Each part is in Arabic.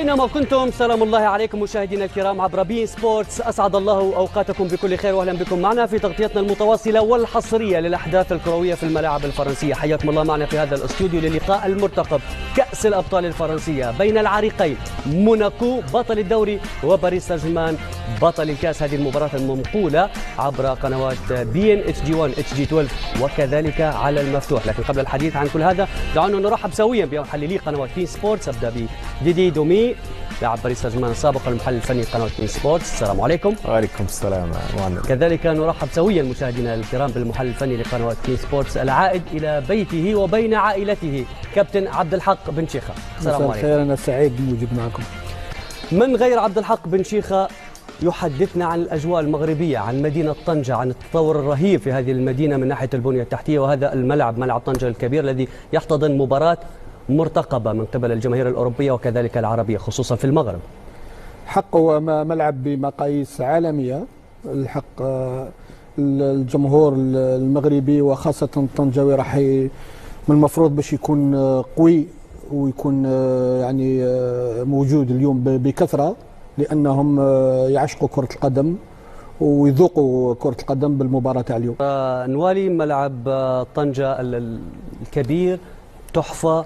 أينما كنتم سلام الله عليكم مشاهدينا الكرام عبر بين سبورتس. أسعد الله أوقاتكم بكل خير وأهلا بكم معنا في تغطيتنا المتواصلة والحصرية للأحداث الكروية في الملاعب الفرنسية. حياكم الله معنا في هذا الاستوديو للقاء المرتقب كأس الأبطال الفرنسية بين العريقين موناكو بطل الدوري وباريس سان جيرمان بطل الكاس. هذه المباراة المنقولة عبر قنوات بي ان اتش جي 1 اتش جي 12 وكذلك على المفتوح. لكن قبل الحديث عن كل هذا دعونا نرحب سويا بمحللي قنوات بين سبورتس. أبدأ بديدي دومي لاعب باريس سان جيرمان السابق المحلل الفني قناه بين سبورتس. السلام عليكم. وعليكم السلام. كذلك نرحب سويا مشاهدينا الكرام بالمحلل الفني لقنوات بين سبورتس العائد الى بيته وبين عائلته كابتن عبد الحق بن شيخه. السلام عليكم. خير، انا سعيد بوجود معكم. من غير عبد الحق بن شيخه يحدثنا عن الاجواء المغربيه، عن مدينه طنجه، عن التطور الرهيب في هذه المدينه من ناحيه البنيه التحتيه، وهذا الملعب ملعب طنجه الكبير الذي يحتضن مباراه مرتقبة من قبل الجماهير الأوروبية وكذلك العربية خصوصا في المغرب. حق هو ملعب بمقاييس عالمية. الحق الجمهور المغربي وخاصة الطنجاوي راح من المفروض باش يكون قوي ويكون يعني موجود اليوم بكثرة، لأنهم يعشقوا كرة القدم ويذوقوا كرة القدم بالمباراة تاع اليوم. نوالي ملعب طنجة الكبير تحفة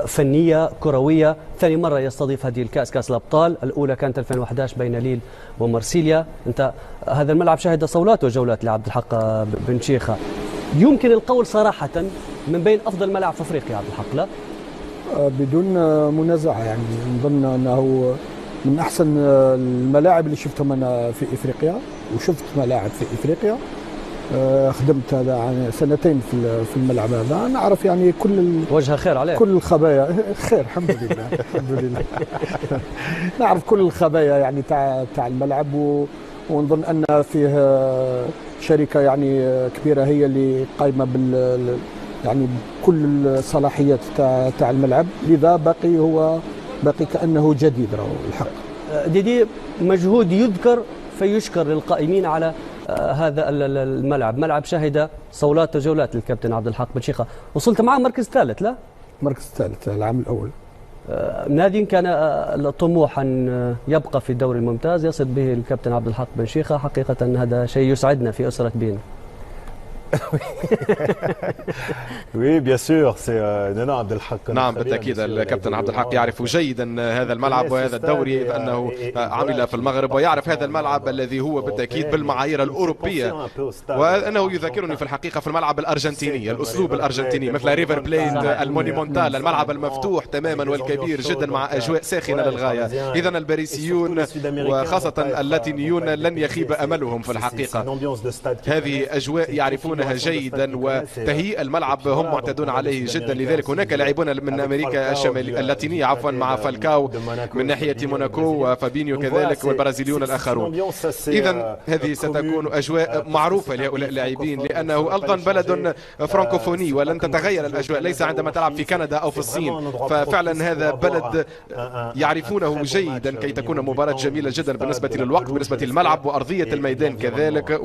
فنية كروية، ثاني مرة يستضيف هذه الكأس، كأس الأبطال. الأولى كانت 2011 بين ليل ومارسيليا. أنت هذا الملعب شهد صولات وجولات لعبد الحق بن شيخة، يمكن القول صراحة من بين أفضل ملعب في أفريقيا عبد الحق، لا؟ بدون منازعة، يعني نظن أنه من أحسن الملاعب اللي شفتهم أنا في إفريقيا، وشفت ملاعب في إفريقيا. خدمت هذا سنتين في الملعب هذا، نعرف يعني وجه خير عليك، كل الخبايا خير الحمد لله الحمد لله. نعرف كل الخبايا يعني تاع الملعب، ونظن ان فيه شركه يعني كبيره هي اللي قايمه يعني بكل الصلاحيات تاع الملعب، لذا باقي كانه جديد. الحق ديدي مجهود يذكر فيشكر للقائمين على هذا الملعب. ملعب شهد صولات وجولات للكابتن عبد الحق بن شيخة. وصلت معه مركز ثالث، لا؟ مركز ثالث العام الأول. نادي كان طموحا يبقى في الدوري الممتاز يصل به الكابتن عبد الحق بن شيخة. حقيقة هذا شيء يسعدنا في أسرة بين. Oui, bien sûr, c'est عبد الحق. نعم بالتأكيد الكابتن عبد الحق يعرف جيدا هذا الملعب وهذا الدوري، لأنه عمل في المغرب ويعرف هذا الملعب الذي هو بالتأكيد بالمعايير الأوروبية، وأنه يذكرني في الحقيقة في الملعب الأرجنتيني، الأسلوب الأرجنتيني مثل ريفر بليد المونيمونتال، الملعب المفتوح تماما والكبير جدا مع أجواء ساخنة للغاية. إذا الباريسيون وخاصة اللاتينيون لن يخيب أملهم في الحقيقة. هذه أجواء يعرفونها جيدا وتهيئ الملعب هم معتادون عليه جدا، لذلك هناك لاعبون من امريكا الشماليه اللاتينيه عفوا مع فالكاو من ناحيه موناكو وفابينيو كذلك والبرازيليون الاخرون. اذا هذه ستكون اجواء معروفه لهؤلاء اللاعبين، لانه ايضا بلد فرانكوفوني ولن تتغير الاجواء، ليس عندما تلعب في كندا او في الصين، ففعلا هذا بلد يعرفونه جيدا كي تكون مباراه جميله جدا بالنسبه للوقت، بالنسبه للملعب وارضيه الميدان كذلك.